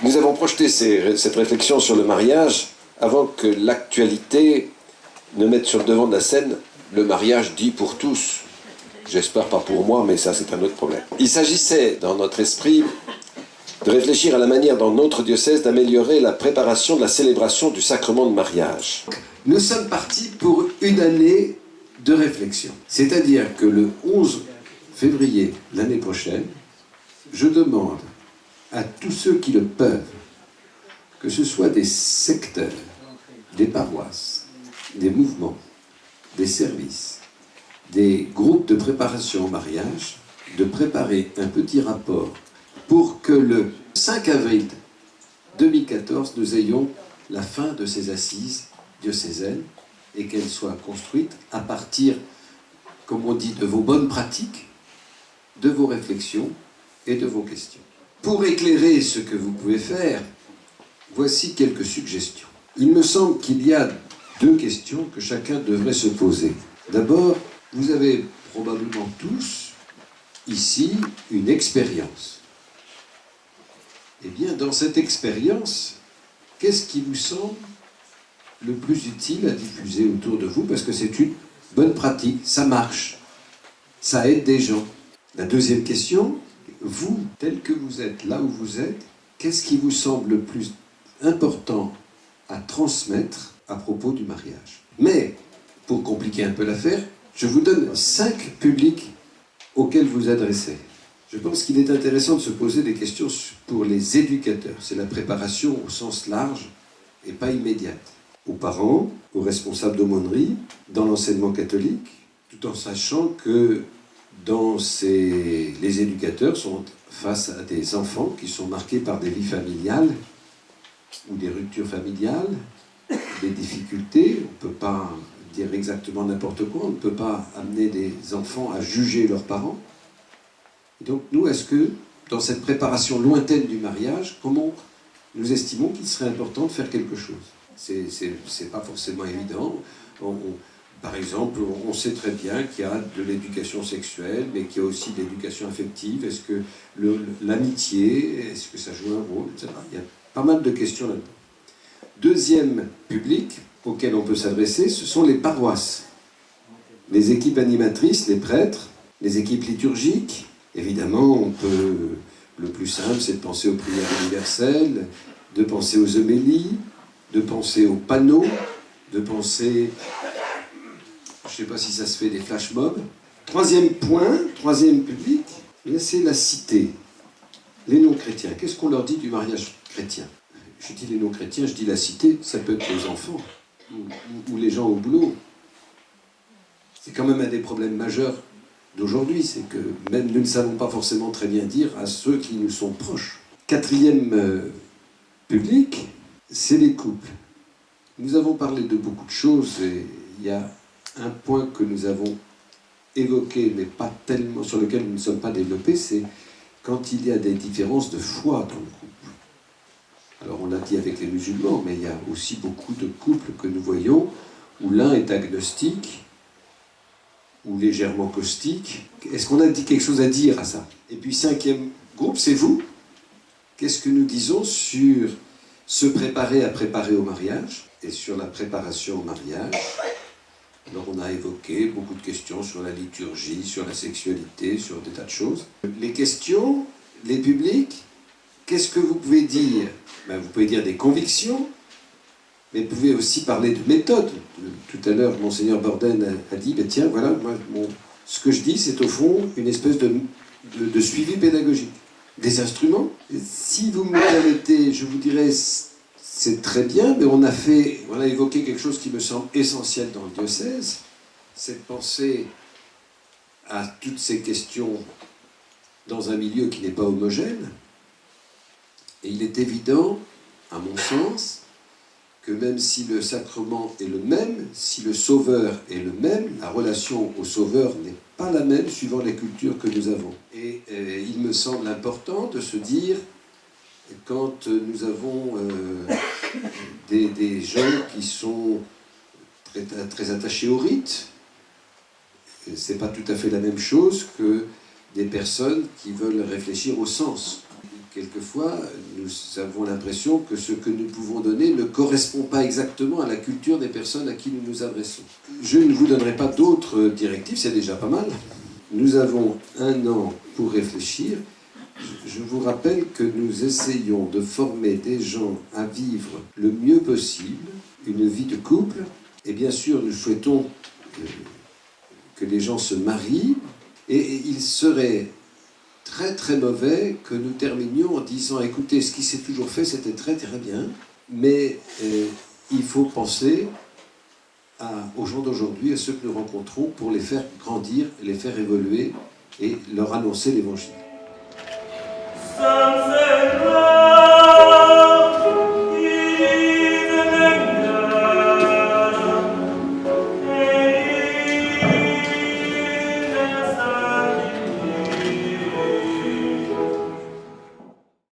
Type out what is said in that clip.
Nous avons projeté cette réflexion sur le mariage avant que l'actualité ne mette sur le devant de la scène le mariage dit pour tous. J'espère pas pour moi, mais ça c'est un autre problème. Il s'agissait, dans notre esprit, de réfléchir à la manière dans notre diocèse d'améliorer la préparation de la célébration du sacrement de mariage. Nous sommes partis pour une année de réflexion. C'est-à-dire que le 11 février l'année prochaine, je demande à tous ceux qui le peuvent, que ce soit des secteurs, des paroisses, des mouvements, des services, des groupes de préparation au mariage, de préparer un petit rapport pour que le 5 avril 2014, nous ayons la fin de ces assises diocésaines et qu'elles soient construites à partir, comme on dit, de vos bonnes pratiques, de vos réflexions et de vos questions. Pour éclairer ce que vous pouvez faire, voici quelques suggestions. Il me semble qu'il y a deux questions que chacun devrait se poser. D'abord, vous avez probablement tous, ici, une expérience. Eh bien, dans cette expérience, qu'est-ce qui vous semble le plus utile à diffuser autour de vous? Parce que c'est une bonne pratique, ça marche, ça aide des gens. La deuxième question, vous, tel que vous êtes, là où vous êtes, qu'est-ce qui vous semble le plus important à transmettre à propos du mariage? Mais, pour compliquer un peu l'affaire, je vous donne 5 publics auxquels vous adressez. Je pense qu'il est intéressant de se poser des questions pour les éducateurs. C'est la préparation au sens large et pas immédiate. Aux parents, aux responsables d'aumônerie, dans l'enseignement catholique, tout en sachant que les éducateurs sont face à des enfants qui sont marqués par des vies familiales ou des ruptures familiales, des difficultés. On ne peut pas dire exactement n'importe quoi, on ne peut pas amener des enfants à juger leurs parents. Et donc nous, est-ce que dans cette préparation lointaine du mariage, comment nous estimons qu'il serait important de faire quelque chose? C'est pas forcément évident. Par exemple, on sait très bien qu'il y a de l'éducation sexuelle, mais qu'il y a aussi de l'éducation affective. Est-ce que l'amitié, est-ce que ça joue un rôle, etc. Il y a pas mal de questions là-dedans. Deuxième public auquel on peut s'adresser, ce sont les paroisses. Les équipes animatrices, les prêtres, les équipes liturgiques. Évidemment, le plus simple, c'est de penser aux prières universelles, de penser aux homélies, de penser aux panneaux, de penser... Je ne sais pas si ça se fait, des flash mobs. Troisième point, troisième public, c'est la cité. Les non-chrétiens. Qu'est-ce qu'on leur dit du mariage chrétien? Je dis les non-chrétiens, je dis la cité, ça peut être les enfants ou les gens au boulot. C'est quand même un des problèmes majeurs d'aujourd'hui, c'est que même nous ne savons pas forcément très bien dire à ceux qui nous sont proches. Quatrième public, c'est les couples. Nous avons parlé de beaucoup de choses et il y a un point que nous avons évoqué, mais pas tellement, sur lequel nous ne sommes pas développés, c'est quand il y a des différences de foi dans le couple. Alors on l'a dit avec les musulmans, mais il y a aussi beaucoup de couples que nous voyons où l'un est agnostique ou légèrement caustique. Est-ce qu'on a dit quelque chose à dire à ça? Et puis cinquième groupe, c'est vous. Qu'est-ce que nous disons sur se préparer à préparer au mariage et sur la préparation au mariage? Alors on a évoqué beaucoup de questions sur la liturgie, sur la sexualité, sur des tas de choses. Les questions, les publics, qu'est-ce que vous pouvez dire? Vous pouvez dire des convictions, mais vous pouvez aussi parler de méthode. Tout à l'heure, Monseigneur Borden a dit, tiens, voilà, ce que je dis, c'est au fond une espèce de suivi pédagogique. Des instruments. Si vous me permettez, je vous dirais, c'est très bien, mais on a évoqué quelque chose qui me semble essentiel dans le diocèse, c'est de penser à toutes ces questions dans un milieu qui n'est pas homogène. Et il est évident, à mon sens, que même si le sacrement est le même, si le sauveur est le même, la relation au sauveur n'est pas la même suivant les cultures que nous avons. Et il me semble important de se dire, quand nous avons des gens qui sont très attachés au rite, c'est pas tout à fait la même chose que des personnes qui veulent réfléchir au sens. quelquefois, nous avons l'impression que ce que nous pouvons donner ne correspond pas exactement à la culture des personnes à qui nous nous adressons. Je ne vous donnerai pas d'autres directives, c'est déjà pas mal. Nous avons 1 an pour réfléchir. Je vous rappelle que nous essayons de former des gens à vivre le mieux possible une vie de couple. Et bien sûr, nous souhaitons que les gens se marient. Et il serait très très mauvais que nous terminions en disant « Écoutez, ce qui s'est toujours fait, c'était très très bien, mais il faut penser aux gens d'aujourd'hui, à ceux que nous rencontrons, pour les faire grandir, les faire évoluer et leur annoncer l'Évangile. »